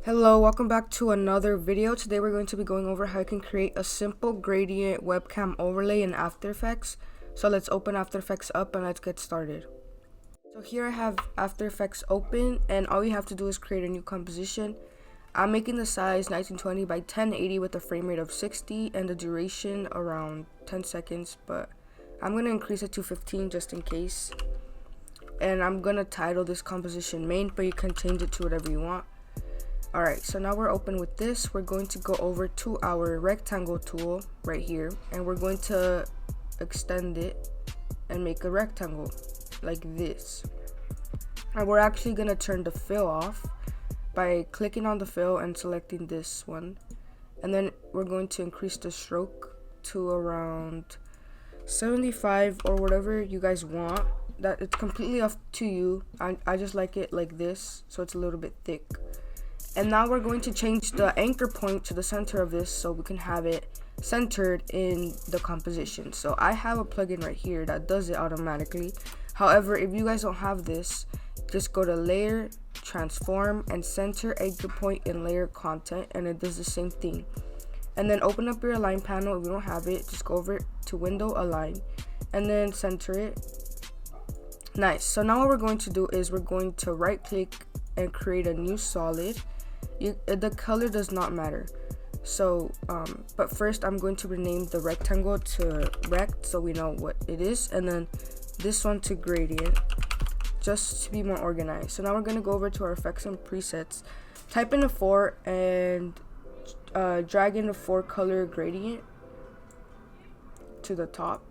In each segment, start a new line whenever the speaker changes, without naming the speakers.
Hello, welcome back to another video. Today we're going to be going over how you can create a simple gradient webcam overlay in After Effects. So let's open After Effects up and let's get started. So here I have After Effects open, and all you have to do is create a new composition. I'm making the size 1920 by 1080 with a frame rate of 60 and the duration around 10 seconds, but I'm going to increase it to 15 just in case. And I'm going to title this composition main, but you can change it to whatever you want. Alright, so now we're open with this. We're going to go over to our rectangle tool right here, and we're going to extend it and make a rectangle like this. And we're actually going to turn the fill off by clicking on the fill and selecting this one. And then we're going to increase the stroke to around 75 or whatever you guys want. That it's completely up to you. I just like it like this, so it's a little bit thick. And now we're going to change the anchor point to the center of this so we can have it centered in the composition. So I have a plugin right here that does it automatically. However, if you guys don't have this, just go to layer, transform, and center anchor point in layer content, and it does the same thing. And then open up your align panel. If you don't have it, just go over to window align and then center it. Nice. So now what we're going to do is we're going to right click and create a new solid. The color does not matter. So but first I'm going to rename the rectangle to rect so we know what it is, and then this one to gradient, just to be more organized. So now we're going to go over to our effects and presets, type in a 4 and drag in the 4 color gradient to the top,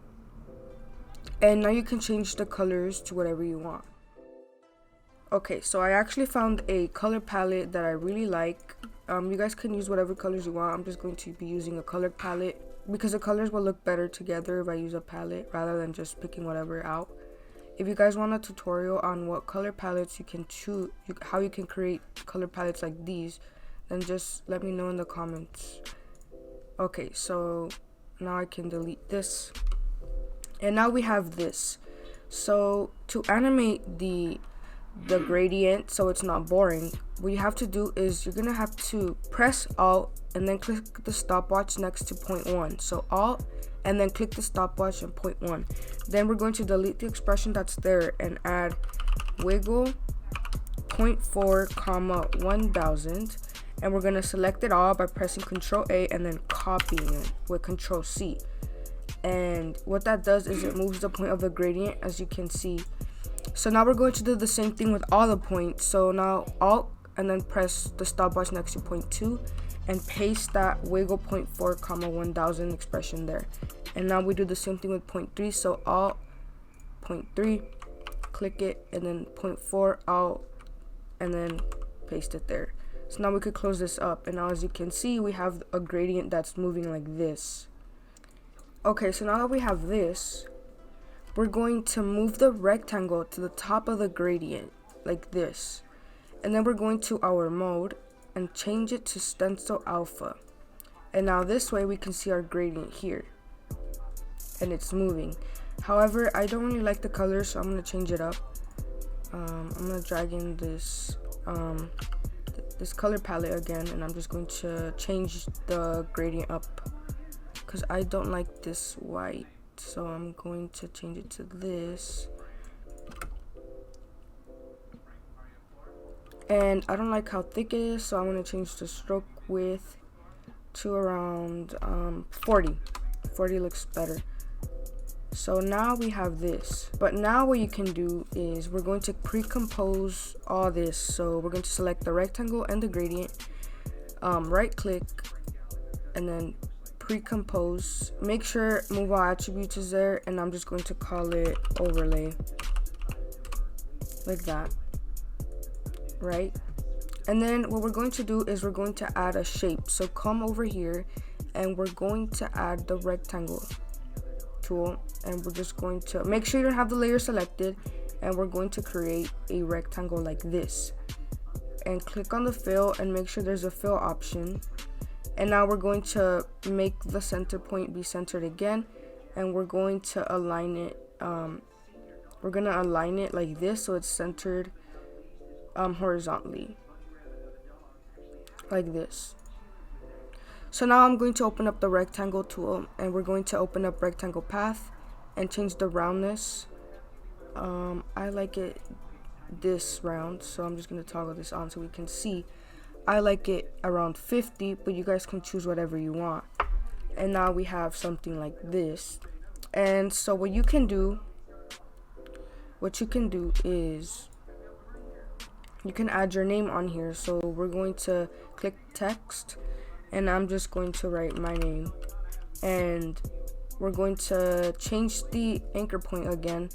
and now you can change the colors to whatever you want. Okay, so I actually found a color palette that I really like. You guys can use whatever colors you want. I'm just going to be using a color palette because the colors will look better together if I use a palette rather than just picking whatever out. If you guys want a tutorial on what color palettes you can choose, how you can create color palettes like these, then just let me know in the comments. Okay, so now I can delete this. And now we have this. So to animate the gradient so it's not boring, what you have to do is you're gonna have to press Alt and then click the stopwatch next to 0.1. So Alt and then click the stopwatch and 0.1. Then we're going to delete the expression that's there and add wiggle 0.4 comma 1000, and we're gonna select it all by pressing Ctrl A and then copying it with Ctrl C. And what that does is it moves the point of the gradient, as you can see. So now we're going to do the same thing with all the points. So now Alt and then press the stopwatch next to 0.2 and paste that wiggle 0.4 comma 1000 expression there. And now we do the same thing with 0.3. So Alt 0.3, click it, and then 0.4 Alt and then paste it there. So now we could close this up, and now as you can see we have a gradient that's moving like this. Okay, so now that we have this, we're going to move the rectangle to the top of the gradient like this, and then we're going to our mode and change it to stencil alpha, and now this way we can see our gradient here and it's moving. However, I don't really like the color, so I'm going to change it up. I'm going to drag in this this color palette again, and I'm just going to change the gradient up because I don't like this white. So I'm going to change it to this, and I don't like how thick it is, so I'm going to change the stroke width to around 40 looks better. So now we have this, but now what you can do is we're going to pre-compose all this. So we're going to select the rectangle and the gradient, right click, and then pre-compose. Make sure move all attributes is there, and I'm just going to call it overlay like that, right? And then what we're going to do is we're going to add a shape. So come over here and we're going to add the rectangle tool, and we're just going to make sure you don't have the layer selected, and we're going to create a rectangle like this, and click on the fill and make sure there's a fill option. And now we're going to make the center point be centered again, and we're going to align it. We're gonna align it like this so it's centered horizontally. like this. So now I'm going to open up the rectangle tool, and we're going to open up rectangle path and change the roundness. I like it this round, so I'm just going to toggle this on so we can see. I like it around 50, but you guys can choose whatever you want. And now we have something like this. And so what you can do is you can add your name on here. So we're going to click text, and I'm just going to write my name, and we're going to change the anchor point again.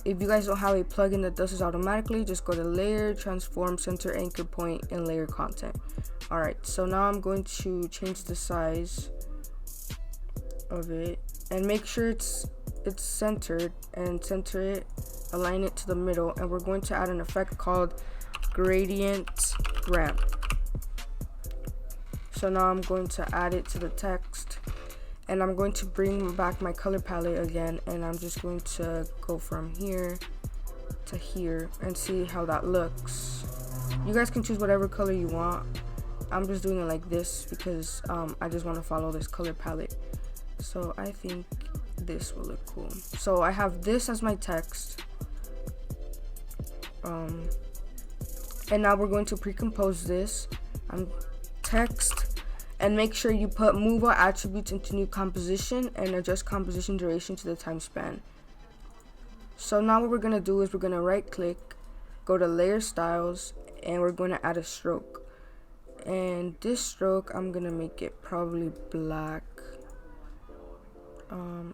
If you guys don't have a plugin that does this automatically, just go to layer, transform, center anchor point, and layer content. Alright, so now I'm going to change the size of it and make sure it's centered, and center it, align it to the middle, and we're going to add an effect called gradient ramp. So now I'm going to add it to the text, and I'm going to bring back my color palette again, and I'm just going to go from here to here and see how that looks. You guys can choose whatever color you want. I'm just doing it like this because I just want to follow this color palette. So I think this will look cool. So I have this as my text. And now we're going to pre-compose this. Text. And make sure you put move all attributes into new composition and adjust composition duration to the time span. So now what we're going to do is we're going to right click, go to layer styles, and we're going to add a stroke. And this stroke, I'm going to make it probably black.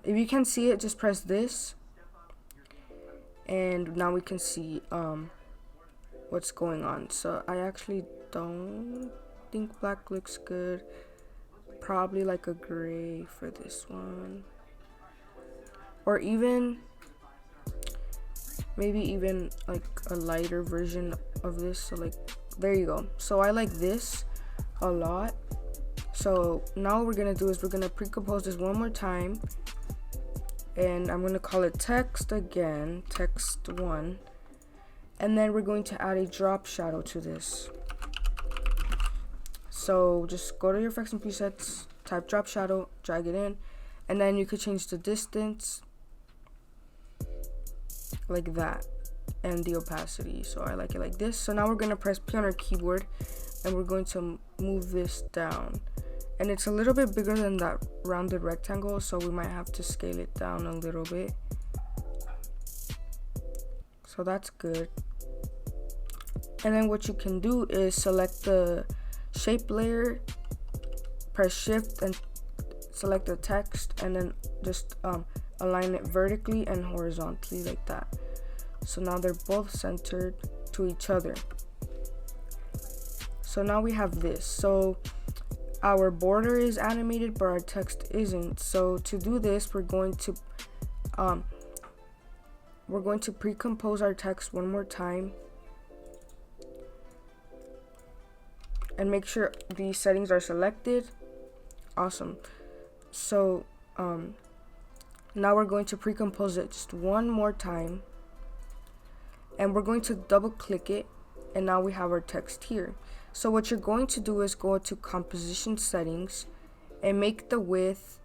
If you can see it, just press this. And now we can see what's going on. So I actually don't think black looks good. Probably like a gray for this one, or even maybe even like a lighter version of this. So like, there you go. So I like this a lot. So now what we're gonna do is we're gonna pre-compose this one more time, and I'm gonna call it text again, text 1, and then we're going to add a drop shadow to this. So just go to your effects and presets, type drop shadow, drag it in, and then you could change the distance like that, and the opacity. So I like it like this. So now we're going to press P on our keyboard, and we're going to move this down. And it's a little bit bigger than that rounded rectangle, so we might have to scale it down a little bit. So that's good. And then what you can do is select the shape layer, press shift and select the text, and then just align it vertically and horizontally like that. So now they're both centered to each other. So now we have this. So our border is animated but our text isn't. So to do this, we're going to pre-compose our text one more time and make sure these settings are selected. Awesome. So now we're going to pre-compose it just one more time, and we're going to double click it, and now we have our text here. So what you're going to do is go to composition settings and make the width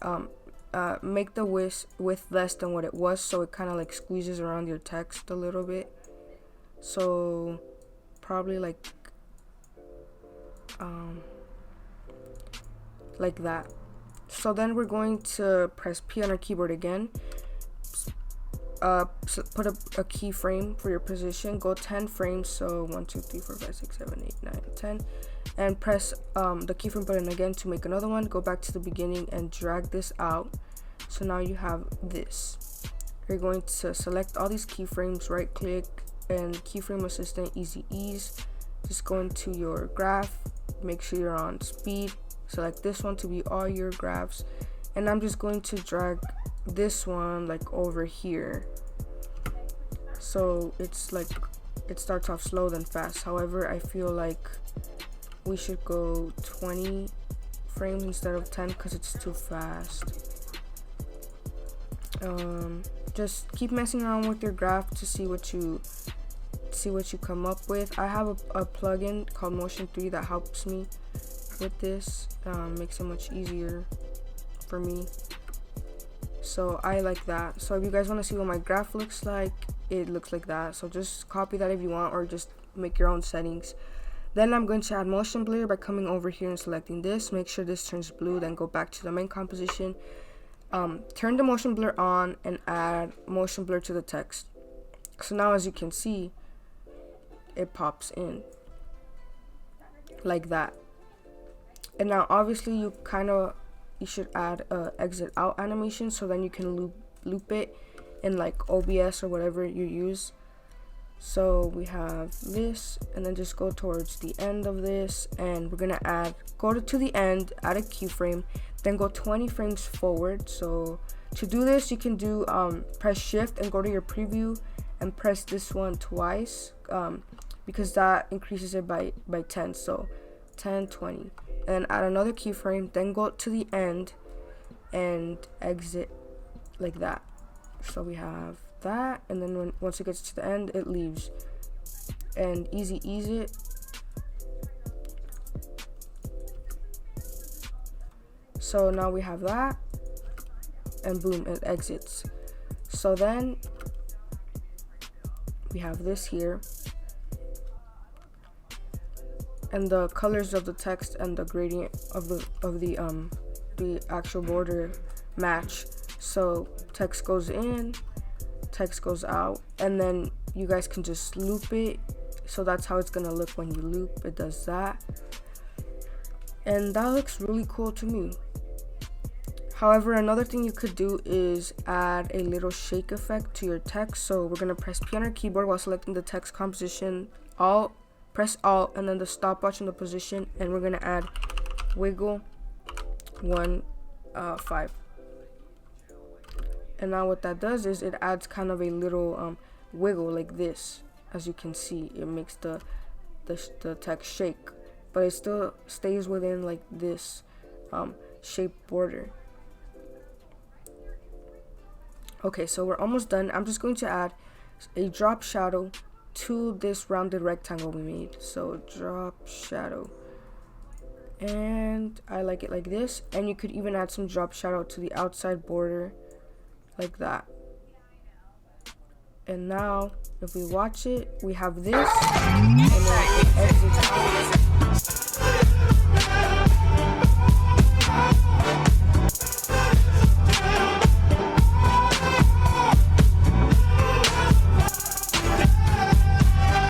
less than what it was, so it kind of like squeezes around your text a little bit. So probably like that. So then we're going to press P on our keyboard again, put a keyframe for your position, go 10 frames, so 1 2 3 4 5 6 7 8 9 10, and press the keyframe button again to make another one. Go back to the beginning and drag this out. So now you have this. You're going to select all these keyframes, right click, and keyframe assistant, easy ease. Just go into your graph, make sure you're on speed, select this one to be all your graphs, and I'm just going to drag this one like over here, so it's like it starts off slow then fast. However, I feel like we should go 20 frames instead of 10 because it's too fast. Just keep messing around with your graph to see what you let's see what you come up with. I have a plugin called Motion 3 that helps me with this, makes it much easier for me, so I like that. So if you guys want to see what my graph looks like, it looks like that. So just copy that if you want, or just make your own settings. Then I'm going to add motion blur by coming over here and selecting this. Make sure this turns blue, then go back to the main composition. Turn the motion blur on and add motion blur to the text. So now as you can see, it pops in like that. And now obviously you should add a exit out animation, so then you can loop it in like OBS or whatever you use. So we have this, and then just go towards the end of this, and we're gonna go to the end, add a keyframe, then go 20 frames forward. So to do this, you can do press shift and go to your preview and press this one twice, because that increases it by 10. So 10, 20, and add another keyframe, then go to the end and exit like that. So we have that, and then once it gets to the end, it leaves, and ease it. So now we have that, and boom, it exits. So then we have this here, and the colors of the text and the gradient of the actual border match. So text goes in, text goes out, and then you guys can just loop it. So that's how it's gonna look when you loop. It does that, and that looks really cool to me. However, another thing you could do is add a little shake effect to your text. So we're gonna press P on our keyboard while selecting the text composition, press Alt, and then the stopwatch in the position, and we're gonna add wiggle 1.5. And now what that does is it adds kind of a little wiggle like this. As you can see, it makes the text shake, but it still stays within like this shaped border. Okay, so we're almost done. I'm just going to add a drop shadow to this rounded rectangle we made. So drop shadow, and I like it like this, and you could even add some drop shadow to the outside border like that. And now if we watch it, we have this, and then it exits out.